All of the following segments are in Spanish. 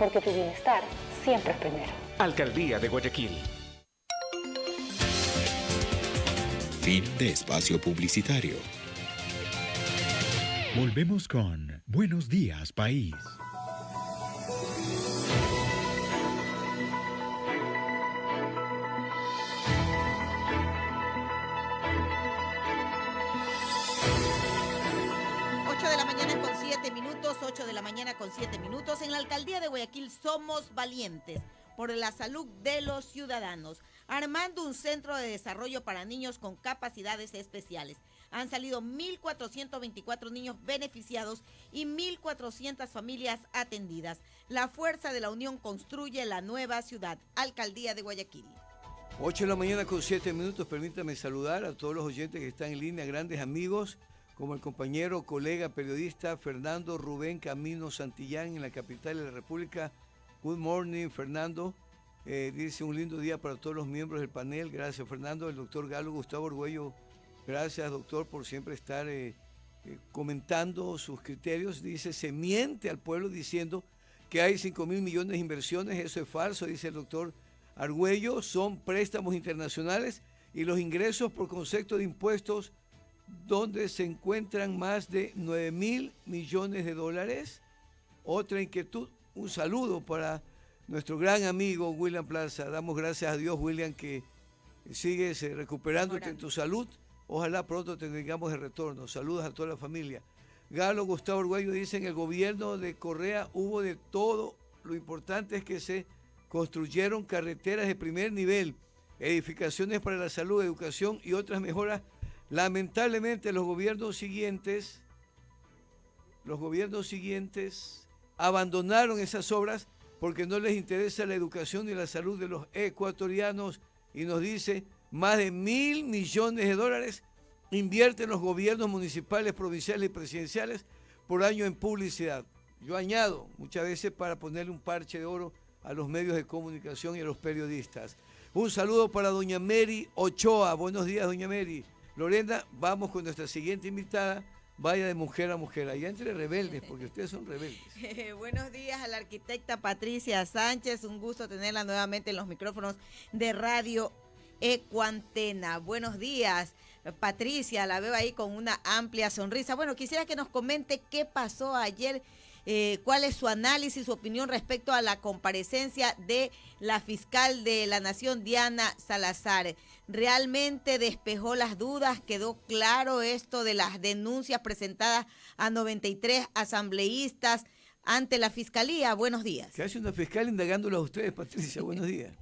porque tu bienestar siempre es primero. Alcaldía de Guayaquil. Fin de espacio publicitario. Volvemos con Buenos Días, País. Con 7 minutos. En la alcaldía de Guayaquil somos valientes por la salud de los ciudadanos, armando un centro de desarrollo para niños con capacidades especiales. Han salido 1.424 niños beneficiados y 1.400 familias atendidas. La fuerza de la unión construye la nueva ciudad. Alcaldía de Guayaquil. 8 de la mañana con 7 minutos. Permítame saludar a todos los oyentes que están en línea, grandes amigos, como el compañero, colega, periodista Fernando Rubén Camino Santillán en la capital de la República. Good morning, Fernando. Dice un lindo día para todos los miembros del panel. Gracias, Fernando. El doctor Galo Gustavo Argüello. Gracias, doctor, por siempre estar comentando sus criterios. Dice, se miente al pueblo diciendo que hay 5.000 millones de inversiones. Eso es falso, dice el doctor Argüello. Son préstamos internacionales y los ingresos por concepto de impuestos donde se encuentran más de 9.000 millones de dólares. Otra inquietud, un saludo para nuestro gran amigo William Plaza. Damos gracias a Dios, William, que sigues recuperándote en tu salud. Ojalá pronto te tengamos de retorno. Saludos a toda la familia. Galo Gustavo Argüello dice, en el gobierno de Correa hubo de todo. Lo importante es que se construyeron carreteras de primer nivel, edificaciones para la salud, educación y otras mejoras. Lamentablemente los gobiernos siguientes abandonaron esas obras porque no les interesa la educación ni la salud de los ecuatorianos, y nos dice, más de 1.000 millones de dólares invierten los gobiernos municipales, provinciales y presidenciales por año en publicidad. Yo añado, muchas veces para ponerle un parche de oro a los medios de comunicación y a los periodistas. Un saludo para doña Mary Ochoa. Buenos días, doña Mary. Lorena, vamos con nuestra siguiente invitada. Vaya de mujer a mujer, allá entre rebeldes, porque ustedes son rebeldes. Buenos días a la arquitecta Patricia Sánchez, un gusto tenerla nuevamente en los micrófonos de Radio Ecuantena. Buenos días, Patricia, la veo ahí con una amplia sonrisa. Bueno, quisiera que nos comente qué pasó ayer, cuál es su análisis, su opinión respecto a la comparecencia de la fiscal de la Nación, Diana Salazar. ¿Realmente despejó las dudas? ¿Quedó claro esto de las denuncias presentadas a 93 asambleístas ante la Fiscalía? Buenos días. ¿Qué hace una fiscal indagándola a ustedes, Patricia? Buenos días.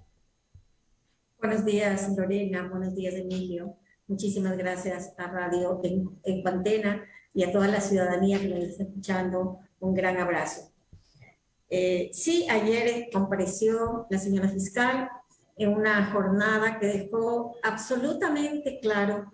Buenos días, Lorena. Buenos días, Emilio. Muchísimas gracias a Radio Ecuantena y a toda la ciudadanía que nos está escuchando. Un gran abrazo. Sí, ayer compareció la señora fiscal en una jornada que dejó absolutamente claro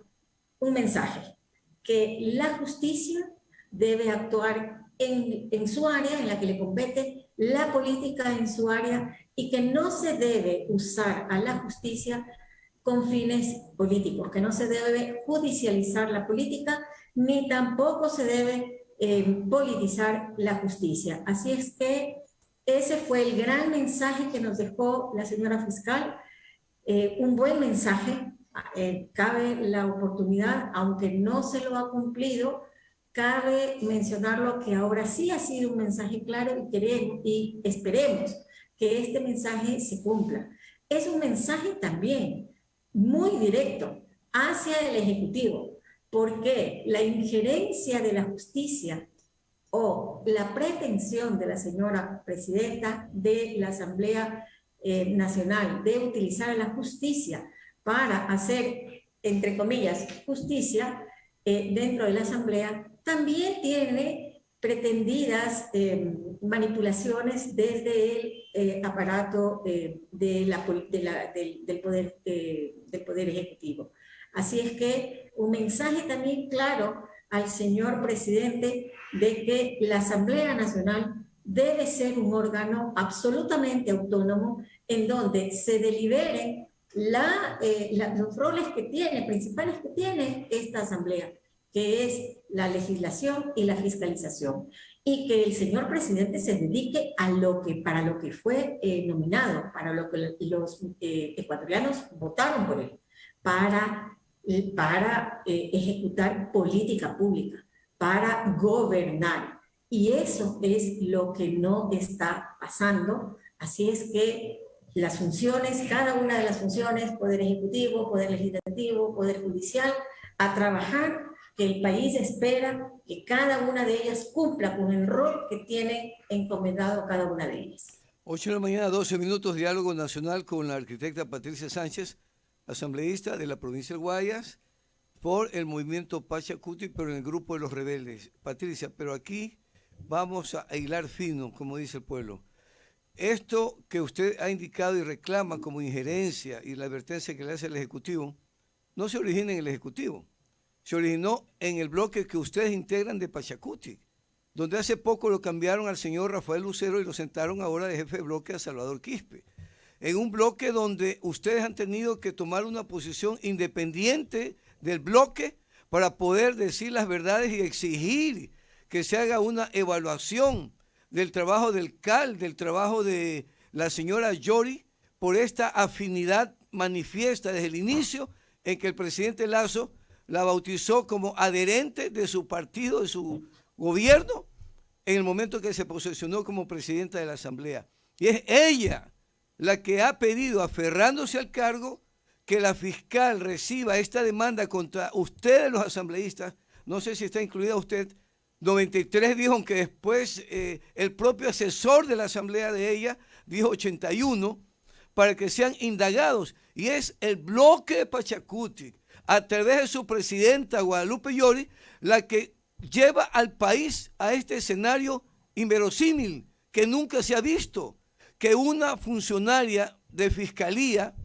un mensaje, que la justicia debe actuar en su área, en la que le compete, la política en su área, y que no se debe usar a la justicia con fines políticos, que no se debe judicializar la política, ni tampoco se debe politizar la justicia. Así es que ese fue el gran mensaje que nos dejó la señora fiscal, un buen mensaje. Cabe la oportunidad, aunque no se lo ha cumplido, cabe mencionarlo que ahora sí ha sido un mensaje claro y queremos y esperemos que este mensaje se cumpla. Es un mensaje también muy directo hacia el Ejecutivo, porque la injerencia de la justicia o la pretensión de la señora presidenta de la Asamblea Nacional de utilizar a la justicia para hacer, entre comillas, justicia dentro de la Asamblea, también tiene pretendidas manipulaciones desde el aparato del poder ejecutivo. Así es que un mensaje también claro al señor presidente de que la Asamblea Nacional debe ser un órgano absolutamente autónomo en donde se deliberen los roles que tiene, principales que tiene esta Asamblea, que es la legislación y la fiscalización. y que el señor presidente se dedique a para lo que fue nominado, para lo que los ecuatorianos votaron por él, para ejecutar política pública, para gobernar. Y eso es lo que no está pasando. Así es que las funciones, cada una de las funciones, Poder Ejecutivo, Poder Legislativo, Poder Judicial, a trabajar, que el país espera que cada una de ellas cumpla con el rol que tiene encomendado cada una de ellas. 8 de la mañana, 12 minutos, diálogo nacional con la arquitecta Patricia Sánchez, asambleísta de la provincia del Guayas, por el movimiento Pachacuti, pero en el grupo de los rebeldes. Patricia, pero aquí vamos a hilar fino, como dice el pueblo. Esto que usted ha indicado y reclama como injerencia y la advertencia que le hace el Ejecutivo, no se origina en el Ejecutivo, se originó en el bloque que ustedes integran de Pachacuti, donde hace poco lo cambiaron al señor Rafael Lucero y lo sentaron ahora de jefe de bloque a Salvador Quispe. En un bloque donde ustedes han tenido que tomar una posición independiente del bloque para poder decir las verdades y exigir que se haga una evaluación del trabajo del CAL, del trabajo de la señora Yori, por esta afinidad manifiesta desde el inicio en que el presidente Lazo la bautizó como adherente de su partido, de su gobierno, en el momento que se posesionó como presidenta de la Asamblea. Y es ella la que ha pedido, aferrándose al cargo, que la fiscal reciba esta demanda contra ustedes, los asambleístas. No sé si está incluida usted. 93 dijo, aunque después el propio asesor de la Asamblea de ella dijo 81, para que sean indagados. Y es el bloque de Pachacuti, a través de su presidenta Guadalupe Llori, la que lleva al país a este escenario inverosímil que nunca se ha visto, que una funcionaria de fiscalía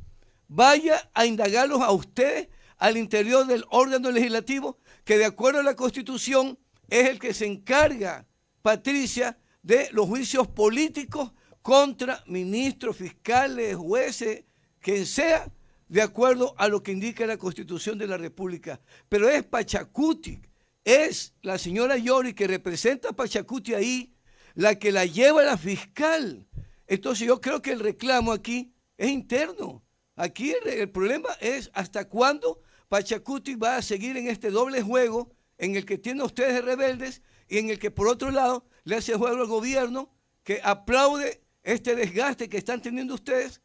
vaya a indagarlos a ustedes al interior del órgano legislativo, que de acuerdo a la Constitución es el que se encarga, Patricia, de los juicios políticos contra ministros, fiscales, jueces, quien sea, de acuerdo a lo que indica la Constitución de la República. Pero es Pachacuti, es la señora Yori, que representa a Pachacuti ahí, la que la lleva a la fiscal. Entonces yo creo que el reclamo aquí es interno. Aquí el problema es hasta cuándo Pachacuti va a seguir en este doble juego en el que tiene a ustedes de rebeldes y en el que por otro lado le hace juego al gobierno, que aplaude este desgaste que están teniendo ustedes.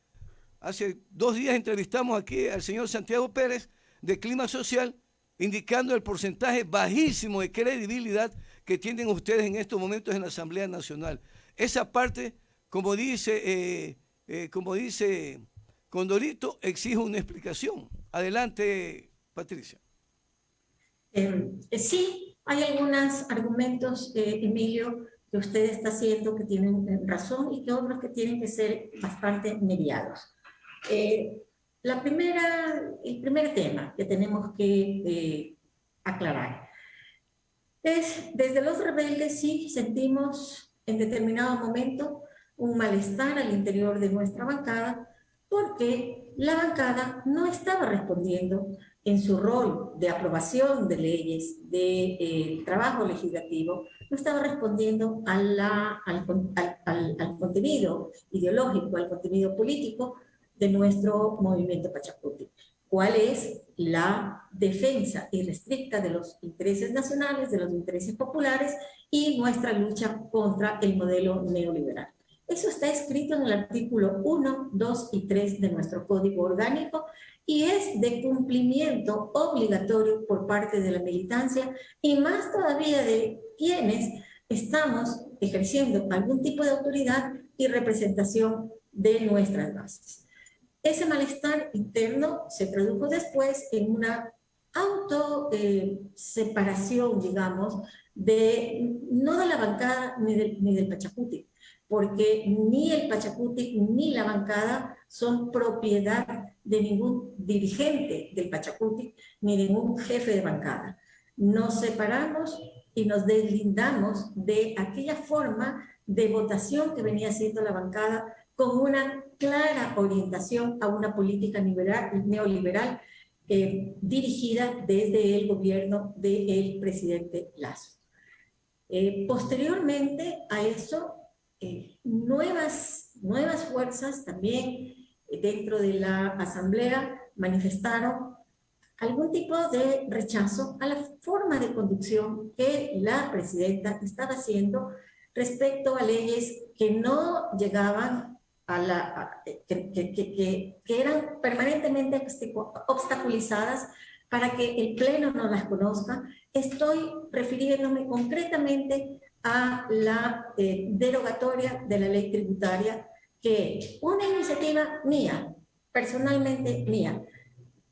Hace 2 días entrevistamos aquí al señor Santiago Pérez de Clima Social, indicando el porcentaje bajísimo de credibilidad que tienen ustedes en estos momentos en la Asamblea Nacional. Esa parte, como dice Condorito, exige una explicación. Adelante, Patricia. Sí, hay algunos argumentos, Emilio, que usted está haciendo que tienen razón y que otros que tienen que ser bastante mediados. El primer tema que tenemos que aclarar es, desde los rebeldes sí sentimos en determinado momento un malestar al interior de nuestra bancada, porque la bancada no estaba respondiendo en su rol de aprobación de leyes, de trabajo legislativo, no estaba respondiendo al contenido ideológico, al contenido político de nuestro movimiento Pachacuti. ¿Cuál es la defensa irrestricta de los intereses nacionales, de los intereses populares y nuestra lucha contra el modelo neoliberal? Eso está escrito en el artículo 1, 2 y 3 de nuestro Código Orgánico y es de cumplimiento obligatorio por parte de la militancia y más todavía de quienes estamos ejerciendo algún tipo de autoridad y representación de nuestras bases. Ese malestar interno se produjo después en una separación, digamos, no de la bancada ni del Pachacuti, porque ni el Pachacuti ni la bancada son propiedad de ningún dirigente del Pachacuti ni de ningún jefe de bancada. Nos separamos y nos deslindamos de aquella forma de votación que venía haciendo la bancada con una clara orientación a una política neoliberal dirigida desde el gobierno del presidente Lazo. Posteriormente a eso, nuevas fuerzas también dentro de la Asamblea manifestaron algún tipo de rechazo a la forma de conducción que la presidenta estaba haciendo respecto a leyes que no llegaban que eran permanentemente obstaculizadas para que el Pleno no las conozca. Estoy refiriéndome concretamente a la derogatoria de la ley tributaria, que una iniciativa mía, personalmente mía,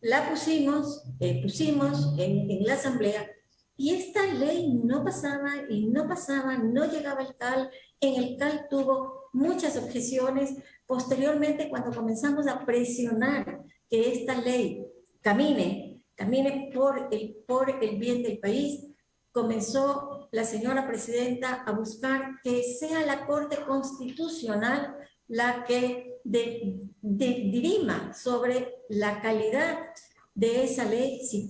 la pusimos en la Asamblea, y esta ley no pasaba y no pasaba, no llegaba al CAL. En el CAL tuvo muchas objeciones. Posteriormente, cuando comenzamos a presionar que esta ley camine por el bien del país, comenzó la señora presidenta a buscar que sea la Corte Constitucional la que dirima sobre la calidad de esa ley, si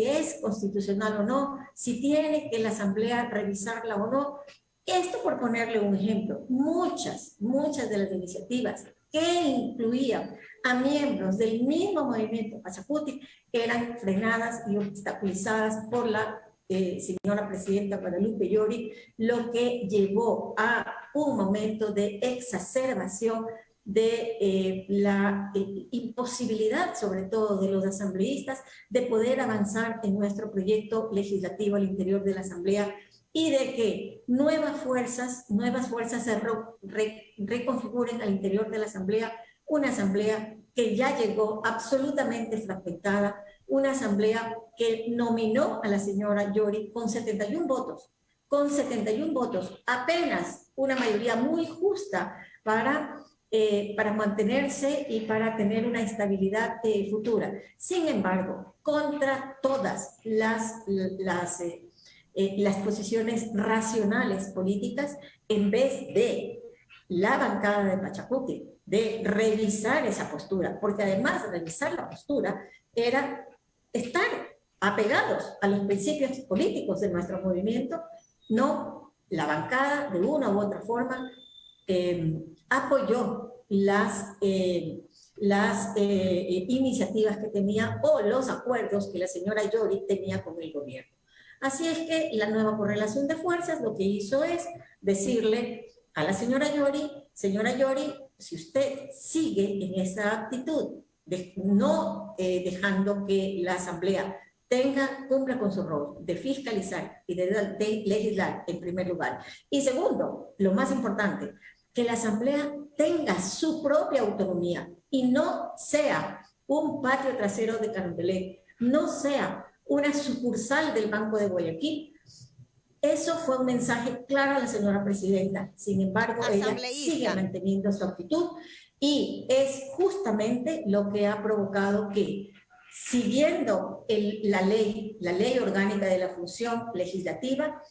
es constitucional o no, si tiene que la Asamblea revisarla o no. Esto por ponerle un ejemplo. Muchas de las iniciativas que incluían a miembros del mismo movimiento Pachacuti eran frenadas y obstaculizadas por la señora presidenta Guadalupe Llori, lo que llevó a un momento de exacerbación de la imposibilidad, sobre todo de los asambleístas, de poder avanzar en nuestro proyecto legislativo al interior de la Asamblea, y de que nuevas fuerzas se reconfiguren al interior de la Asamblea, una Asamblea que ya llegó absolutamente fragmentada, una Asamblea que nominó a la señora Llori con 71 votos, apenas una mayoría muy justa para mantenerse y para tener una estabilidad futura. Sin embargo, contra todas las posiciones racionales políticas, en vez de la bancada de Pachacuti de revisar esa postura, porque además de revisar la postura era estar apegados a los principios políticos de nuestro movimiento, no, la bancada de una u otra forma apoyó las iniciativas que tenía o los acuerdos que la señora Llori tenía con el gobierno. Así es que la nueva correlación de fuerzas lo que hizo es decirle a la señora Llori, si usted sigue en esa actitud de no dejando que la Asamblea cumpla con su rol de fiscalizar y de legislar en primer lugar, y segundo, lo más importante, que la Asamblea tenga su propia autonomía y no sea un patio trasero de Carondelet, no sea una sucursal del Banco de Guayaquil. Eso fue un mensaje claro a la señora presidenta. Sin embargo, ella sigue manteniendo su actitud, y es justamente lo que ha provocado que, siguiendo la ley orgánica de la función legislativa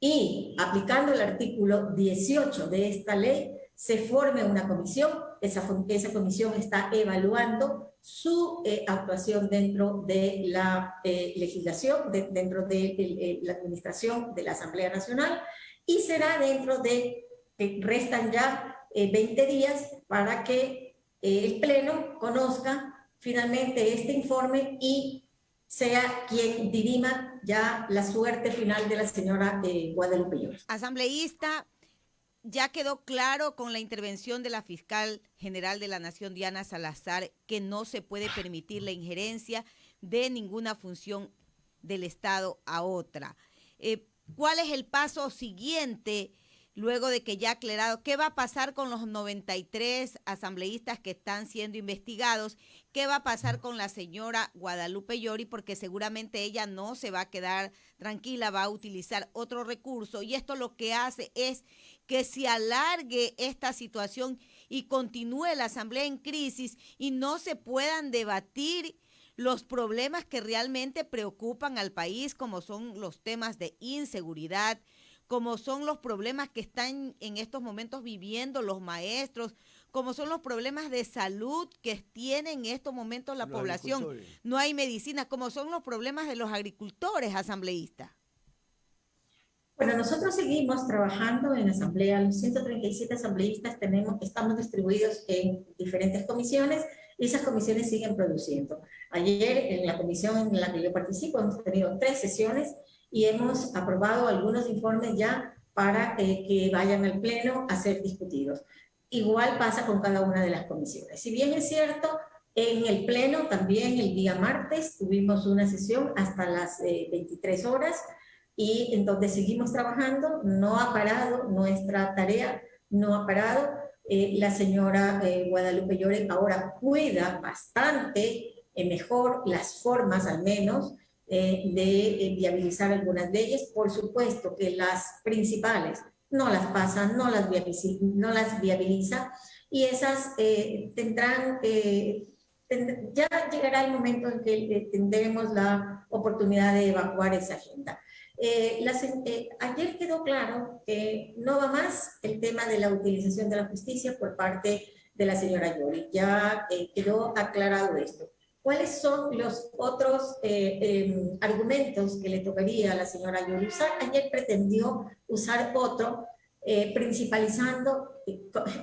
y aplicando el artículo 18 de esta ley, se forme una comisión. Esa comisión está evaluando su actuación dentro de la legislación, dentro de la administración de la Asamblea Nacional, y será dentro de, restan ya 20 días para que el Pleno conozca finalmente este informe y sea quien dirima ya la suerte final de la señora Guadalupe Llori. Asambleísta, ya quedó claro con la intervención de la fiscal general de la Nación, Diana Salazar, que no se puede permitir la injerencia de ninguna función del Estado a otra. ¿Cuál es el paso siguiente luego de que ya aclarado? ¿Qué va a pasar con los 93 asambleístas que están siendo investigados? ¿Qué va a pasar con la señora Guadalupe Llori? Porque seguramente ella no se va a quedar tranquila, va a utilizar otro recurso, y esto lo que hace es que se alargue esta situación y continúe la Asamblea en crisis y no se puedan debatir los problemas que realmente preocupan al país, como son los temas de inseguridad, como son los problemas que están en estos momentos viviendo los maestros, como son los problemas de salud que tiene en estos momentos la población. No hay medicina, como son los problemas de los agricultores, asambleístas. Bueno, nosotros seguimos trabajando en asamblea. Los 137 asambleístas estamos distribuidos en diferentes comisiones y esas comisiones siguen produciendo. Ayer en la comisión en la que yo participo hemos tenido 3 sesiones y hemos aprobado algunos informes ya para que vayan al pleno a ser discutidos. Igual pasa con cada una de las comisiones. Si bien es cierto, en el pleno también el día martes tuvimos una sesión hasta las 23 horas, y en donde seguimos trabajando, no ha parado nuestra tarea, no ha parado. La señora Guadalupe Lloren ahora cuida bastante, mejor las formas al menos, de viabilizar algunas de ellas. Por supuesto que las principales no las pasa, no las viabiliza, y esas ya llegará el momento en que tendremos la oportunidad de evacuar esa agenda. Ayer quedó claro que no va más el tema de la utilización de la justicia por parte de la señora Llori. Ya quedó aclarado esto. ¿Cuáles son los otros argumentos que le tocaría a la señora Llori usar? Ayer pretendió usar otro,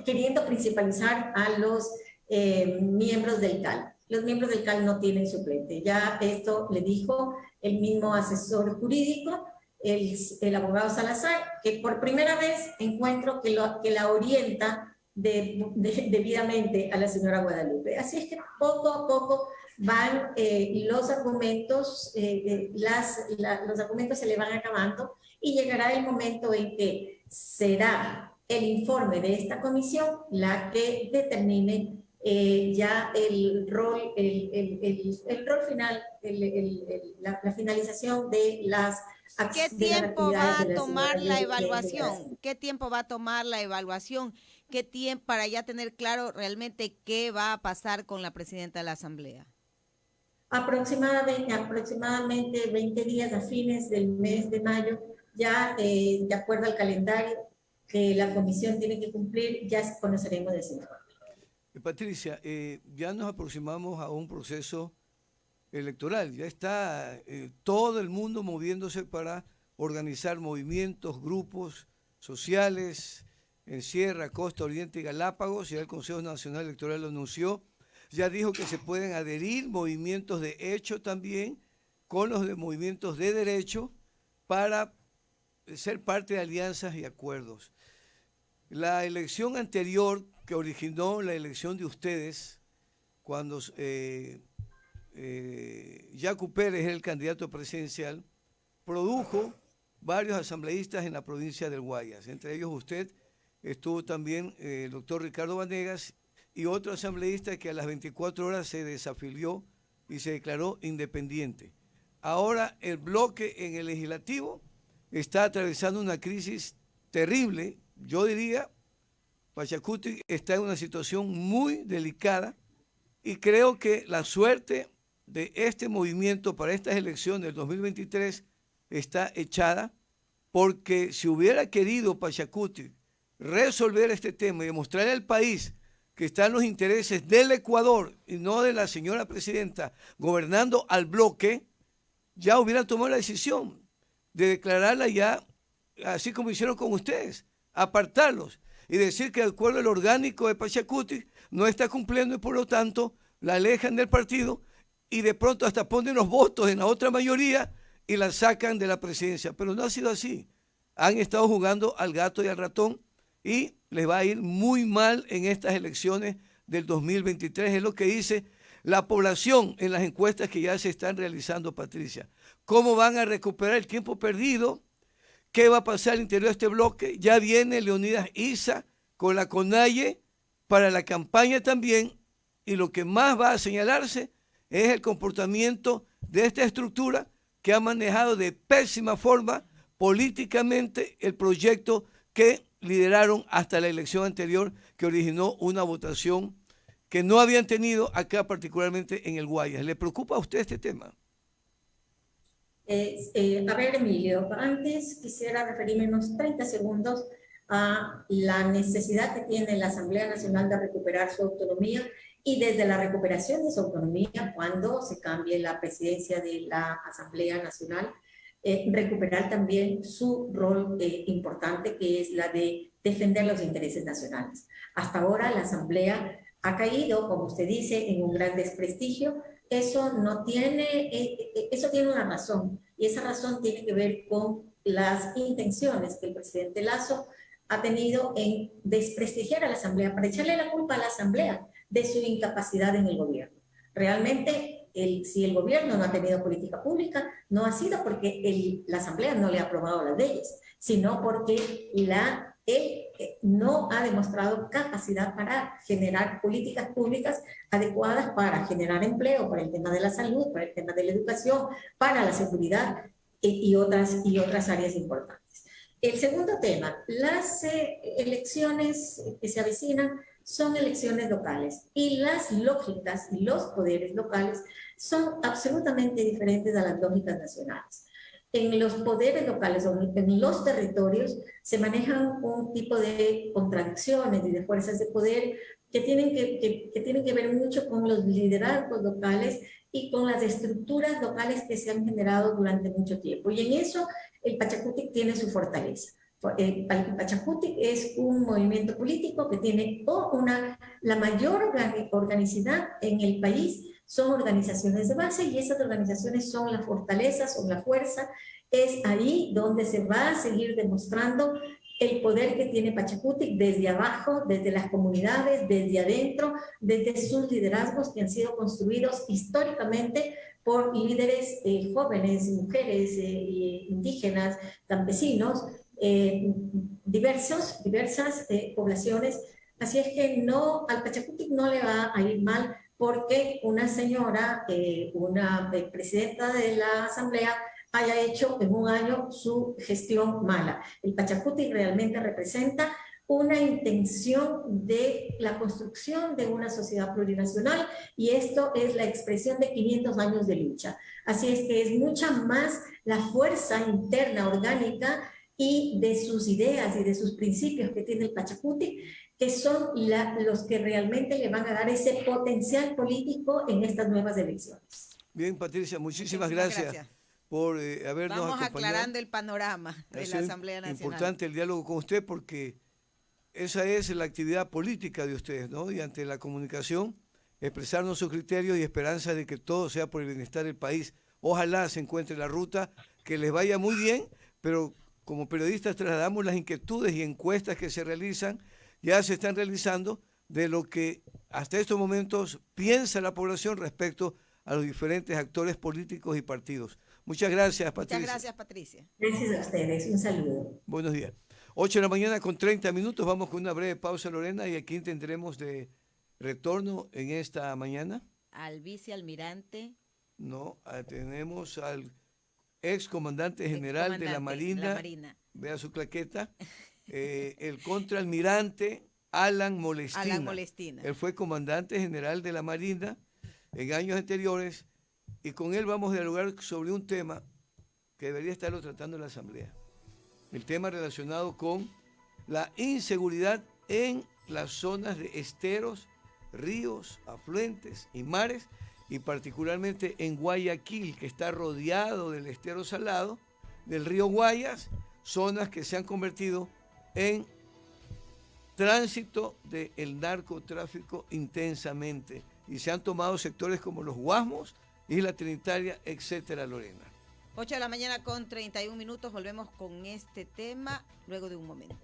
queriendo principalizar a los miembros del CAL. Los miembros del CAL no tienen suplente. Ya esto le dijo el mismo asesor jurídico, el abogado Salazar, que por primera vez encuentro que la orienta debidamente a la señora Guadalupe. Así es que poco a poco van los argumentos, los argumentos se le van acabando, y llegará el momento en que será el informe de esta comisión la que determine ya el rol final, la finalización de las actividades. ¿Qué tiempo va a tomar la evaluación? ¿Qué tiempo va a tomar la evaluación? ¿Qué tiempo para ya tener claro realmente qué va a pasar con la presidenta de la Asamblea? Aproximadamente 20 días, a fines del mes de mayo, ya de acuerdo al calendario que la comisión tiene que cumplir, ya conoceremos ese informe. Patricia, ya nos aproximamos a un proceso electoral, ya está todo el mundo moviéndose para organizar movimientos, grupos sociales en Sierra, Costa, Oriente y Galápagos. Ya el Consejo Nacional Electoral lo anunció, ya dijo que se pueden adherir movimientos de hecho también con los de movimientos de derecho para ser parte de alianzas y acuerdos. La elección anterior que originó la elección de ustedes, cuando Yacu Pérez era el candidato presidencial, produjo varios asambleístas en la provincia del Guayas. Entre ellos usted, estuvo también el doctor Ricardo Vanegas y otro asambleísta que a las 24 horas se desafilió y se declaró independiente. Ahora el bloque en el legislativo está atravesando una crisis terrible. Yo diría, Pachacuti está en una situación muy delicada, y creo que la suerte de este movimiento para estas elecciones del 2023 está echada, porque si hubiera querido Pachacuti resolver este tema y demostrarle al país que están los intereses del Ecuador y no de la señora presidenta gobernando al bloque, ya hubieran tomado la decisión de declararla ya, así como hicieron con ustedes, apartarlos y decir que de acuerdo al orgánico de Pachacuti no está cumpliendo y por lo tanto la alejan del partido, y de pronto hasta ponen los votos en la otra mayoría y la sacan de la presidencia. Pero no ha sido así. Han estado jugando al gato y al ratón y les va a ir muy mal en estas elecciones del 2023. Es lo que dice la población en las encuestas que ya se están realizando, Patricia. ¿Cómo van a recuperar el tiempo perdido? ¿Qué va a pasar al interior de este bloque? Ya viene Leonidas Issa con la CONAIE para la campaña también, y lo que más va a señalarse es el comportamiento de esta estructura que ha manejado de pésima forma políticamente el proyecto que lideraron hasta la elección anterior, que originó una votación que no habían tenido acá, particularmente en el Guayas. ¿Le preocupa a usted este tema? A ver, Emilio, antes quisiera referirme unos 30 segundos a la necesidad que tiene la Asamblea Nacional de recuperar su autonomía, y desde la recuperación de su autonomía, cuando se cambie la presidencia de la Asamblea Nacional, recuperar también su rol importante, que es la de defender los intereses nacionales. Hasta ahora la Asamblea ha caído, como usted dice, en un gran desprestigio. Eso tiene una razón, y esa razón tiene que ver con las intenciones que el presidente Lasso ha tenido en desprestigiar a la Asamblea, para echarle la culpa a la Asamblea de su incapacidad en el gobierno. Realmente, si el gobierno no ha tenido política pública, no ha sido porque la Asamblea no le ha aprobado las leyes, sino porque él no ha demostrado capacidad para generar políticas públicas adecuadas para generar empleo, para el tema de la salud, para el tema de la educación, para la seguridad y otras áreas importantes. El segundo tema, las elecciones que se avecinan son elecciones locales, y las lógicas y los poderes locales son absolutamente diferentes a las lógicas nacionales. En los poderes locales o en los territorios se manejan un tipo de contradicciones y de fuerzas de poder que tienen que ver mucho con los liderazgos locales y con las estructuras locales que se han generado durante mucho tiempo. Y en eso el Pachakutik tiene su fortaleza. El Pachakutik es un movimiento político que tiene la mayor organicidad en el país. Son organizaciones de base, y esas organizaciones son la fortaleza, son la fuerza. Es ahí donde se va a seguir demostrando el poder que tiene Pachakutik desde abajo, desde las comunidades, desde adentro, desde sus liderazgos que han sido construidos históricamente por líderes jóvenes, mujeres, indígenas, campesinos, diversas poblaciones. Así es que al Pachakutik no le va a ir mal porque una señora, una presidenta de la Asamblea, haya hecho en un año su gestión mala. El Pachakutik realmente representa una intención de la construcción de una sociedad plurinacional, y esto es la expresión de 500 años de lucha. Así es que es mucha más la fuerza interna orgánica y de sus ideas y de sus principios que tiene el Pachakutik, que son los que realmente le van a dar ese potencial político en estas nuevas elecciones. Bien, Patricia, muchísimas gracias por habernos acompañado. Vamos aclarando el panorama de la Asamblea Nacional. Importante el diálogo con usted, porque esa es la actividad política de ustedes, ¿no? Y ante la comunicación, expresarnos sus criterios y esperanzas de que todo sea por el bienestar del país. Ojalá se encuentre la ruta, que les vaya muy bien, pero como periodistas trasladamos las inquietudes y encuestas que se realizan, ya se están realizando, de lo que hasta estos momentos piensa la población respecto a los diferentes actores políticos y partidos. Muchas gracias, Patricia. Muchas gracias, Patricia. Gracias a ustedes. Un saludo. Buenos días. 8 de la mañana con 30 minutos. Vamos con una breve pausa, Lorena, y aquí tendremos de retorno en esta mañana. Al vicealmirante. No, tenemos al excomandante general de la Marina. Vea su claqueta. El contraalmirante Alan Molestina. Él fue comandante general de la Marina en años anteriores, y con él vamos a dialogar sobre un tema que debería estarlo tratando la Asamblea. El tema relacionado con la inseguridad en las zonas de esteros, ríos, afluentes y mares, y particularmente en Guayaquil, que está rodeado del estero salado, del río Guayas, zonas que se han convertido en tránsito del narcotráfico intensamente, y se han tomado sectores como Los Guasmos, Isla Trinitaria, etcétera, Lorena. 8 de la mañana con 31 minutos, volvemos con este tema luego de un momento.